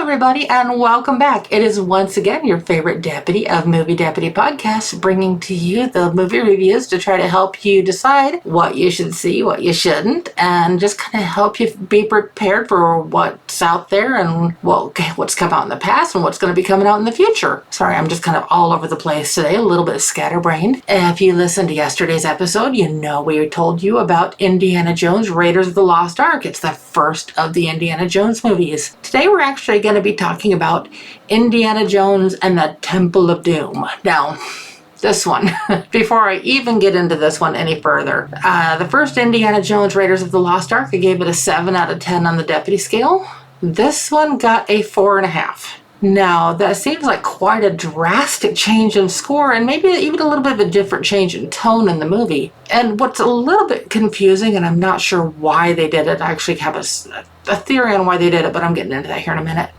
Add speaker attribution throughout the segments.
Speaker 1: everybody, and welcome back. It is once again your favorite deputy of Movie Deputy Podcast, bringing to you the movie reviews to try to help you decide what you should see, what you shouldn't, and just kind of help you be prepared for what's out there and what's come out in the past and what's going to be coming out in the future. Sorry, I'm just kind of all over the place today, a little bit scatterbrained. If you listened to yesterday's episode, you know we told you about Indiana Jones, Raiders of the Lost Ark. It's the first of the Indiana Jones movies. Today we're actually going to be talking about Indiana Jones and the Temple of Doom. Now, this one, before I even get into this one any further, the first Indiana Jones, Raiders of the Lost Ark, I gave it a 7 out of 10 on the deputy scale. This one got a 4.5. Now, that seems like quite a drastic change in score and maybe even a little bit of a different change in tone in the movie. And what's a little bit confusing, and I'm not sure why they did it, I actually have a theory on why they did it, but I'm getting into that here in a minute.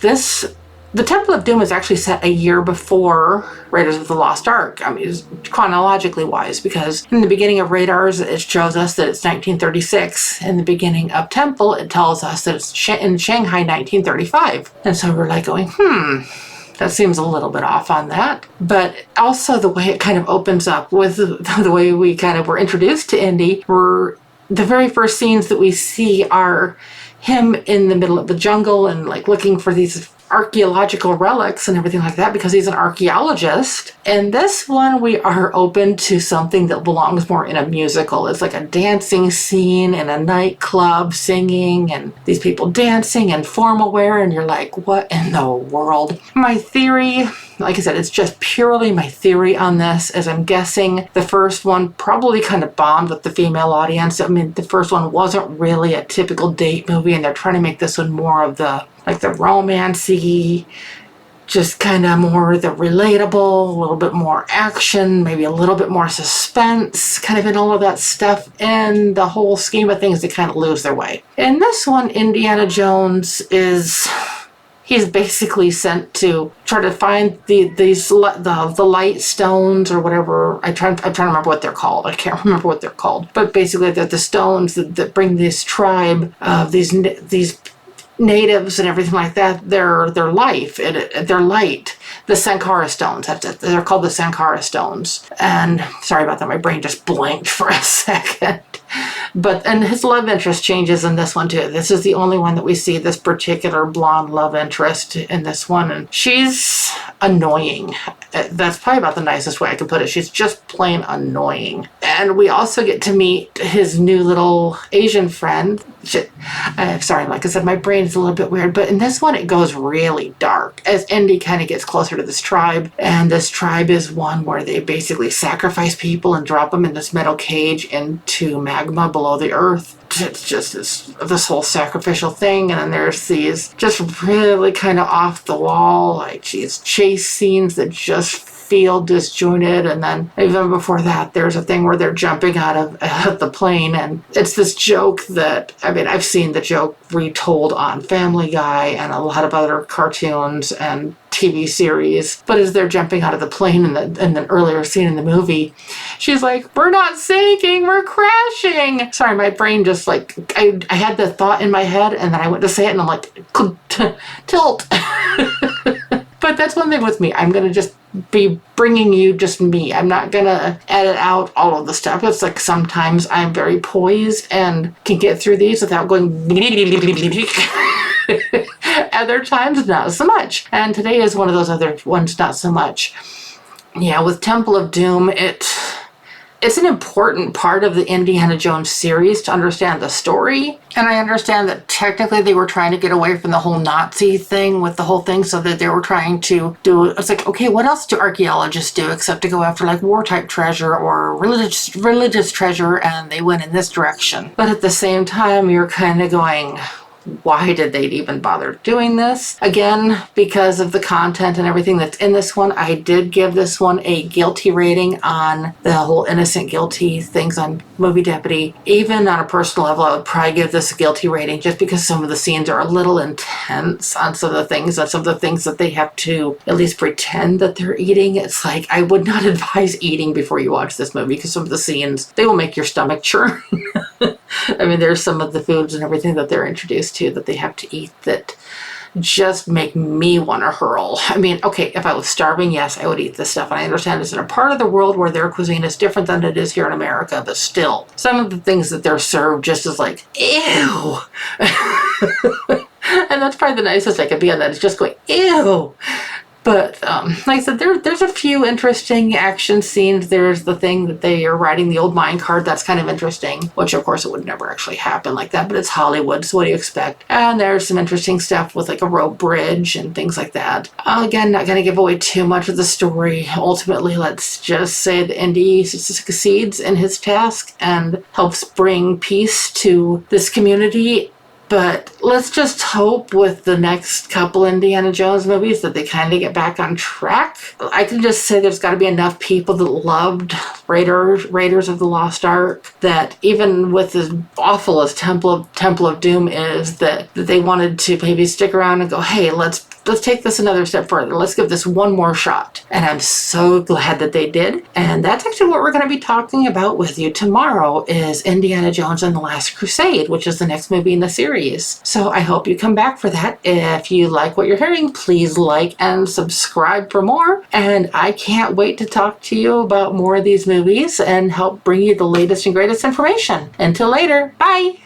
Speaker 1: The Temple of Doom is actually set a year before Raiders of the Lost Ark. I mean, chronologically wise, because in the beginning of Raiders, it shows us that it's 1936. In the beginning of Temple, it tells us that it's in Shanghai, 1935. And so we're like going, that seems a little bit off on that. But also the way it kind of opens up with the way we kind of were introduced to Indy, the very first scenes that we see are him in the middle of the jungle and like looking for these archaeological relics and everything like that because he's an archaeologist. And this one we are open to something that belongs more in a musical. It's like a dancing scene in a nightclub, singing and these people dancing in formal wear, and you're like, what in the world? My theory, like I said, it's just purely my theory on this, as I'm guessing the first one probably kind of bombed with the female audience. I mean, the first one wasn't really a typical date movie, and they're trying to make this one more of the romancy, just kind of more the relatable, a little bit more action, maybe a little bit more suspense, kind of in all of that stuff. And the whole scheme of things, they kind of lose their way. In this one, Indiana Jones he's basically sent to try to find the light stones or whatever. I'm trying to remember what they're called. I can't remember what they're called. But basically, they're the stones that bring this tribe of these natives and everything like that, their life, their light, the Sankara stones. That's it. They're called the Sankara stones. And sorry about that, my brain just blanked for a second. And his love interest changes in this one too. This is the only one that we see this particular blonde love interest in this one, and she's annoying. That's probably about the nicest way I can put it. She's just plain annoying. And we also get to meet his new little Asian friend. Sorry, like I said, my brain is a little bit weird, but in this one it goes really dark as Indy kind of gets closer to this tribe. And this tribe is one where they basically sacrifice people and drop them in this metal cage into magma below the earth. It's just this whole sacrificial thing. And then there's these just really kind of off the wall, like these chase scenes that just feel disjointed. And then even before that, there's a thing where they're jumping out of the plane, and it's this joke that, I mean, I've seen the joke retold on Family Guy and a lot of other cartoons and TV series. But as they're jumping out of the plane in the earlier scene in the movie, she's like, "We're not sinking, we're crashing." Sorry, my brain just like, I had the thought in my head and then I went to say it and I'm like, tilt. But that's one thing with me. I'm going to just be bringing you just me. I'm not going to edit out all of the stuff. It's like sometimes I'm very poised and can get through these without going other times, not so much. And today is one of those other ones, not so much. Yeah, with Temple of Doom, it's an important part of the Indiana Jones series to understand the story. And I understand that technically they were trying to get away from the whole Nazi thing with the whole thing, so that they were trying to do, it's like, okay, what else do archaeologists do except to go after like war type treasure or religious treasure, and they went in this direction. But at the same time, you're kind of going, why did they even bother doing this? Again, because of the content and everything that's in this one, I did give this one a guilty rating on the whole innocent guilty things on Movie Deputy. Even on a personal level, I would probably give this a guilty rating just because some of the scenes are a little intense on some of the things that they have to at least pretend that they're eating. It's like, I would not advise eating before you watch this movie because some of the scenes, they will make your stomach churn. I mean, there's some of the foods and everything that they're introduced to that they have to eat that just make me want to hurl. I mean, okay, if I was starving, yes, I would eat this stuff. And I understand it's in a part of the world where their cuisine is different than it is here in America, but still, some of the things that they're served just is like, ew. And that's probably the nicest I could be on that. It's just going, ew. But like I said, there's a few interesting action scenes. There's the thing that they are riding the old mine cart. That's kind of interesting, which of course it would never actually happen like that, but it's Hollywood, so what do you expect? And there's some interesting stuff with like a rope bridge and things like that. Again, not going to give away too much of the story. Ultimately, let's just say that Indy succeeds in his task and helps bring peace to this community. But let's just hope with the next couple Indiana Jones movies that they kind of get back on track. I can just say there's got to be enough people that loved Raiders of the Lost Ark that even with as awful as Temple of Doom is, that they wanted to maybe stick around and go, hey, let's take this another step further. Let's give this one more shot. And I'm so glad that they did. And that's actually what we're going to be talking about with you tomorrow is Indiana Jones and the Last Crusade, which is the next movie in the series. So I hope you come back for that. If you like what you're hearing, please like and subscribe for more. And I can't wait to talk to you about more of these movies and help bring you the latest and greatest information. Until later, bye!